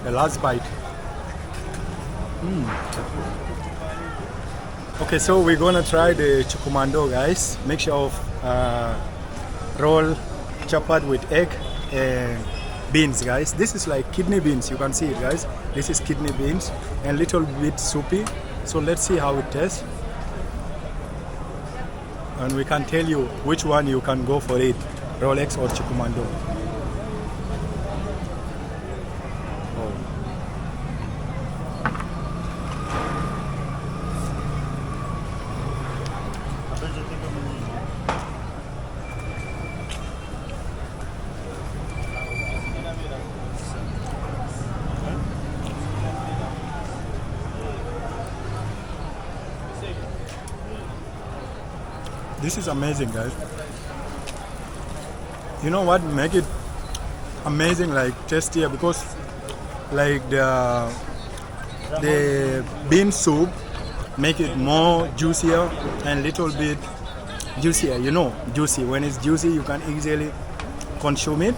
The last bite. Okay, so we're gonna try the chukumando, guys. Mixture of roll chopped with egg and beans, guys. This is like kidney beans. You can see it, guys. This is kidney beans and little bit soupy. So let's see how it tastes. And we can tell you which one you can go for it, Rolex or chukumando. This is amazing, guys. You know what make it amazing, like tastier, because like the bean soup make it more juicier and little bit juicier, you know, juicy. When it's juicy, you can easily consume it.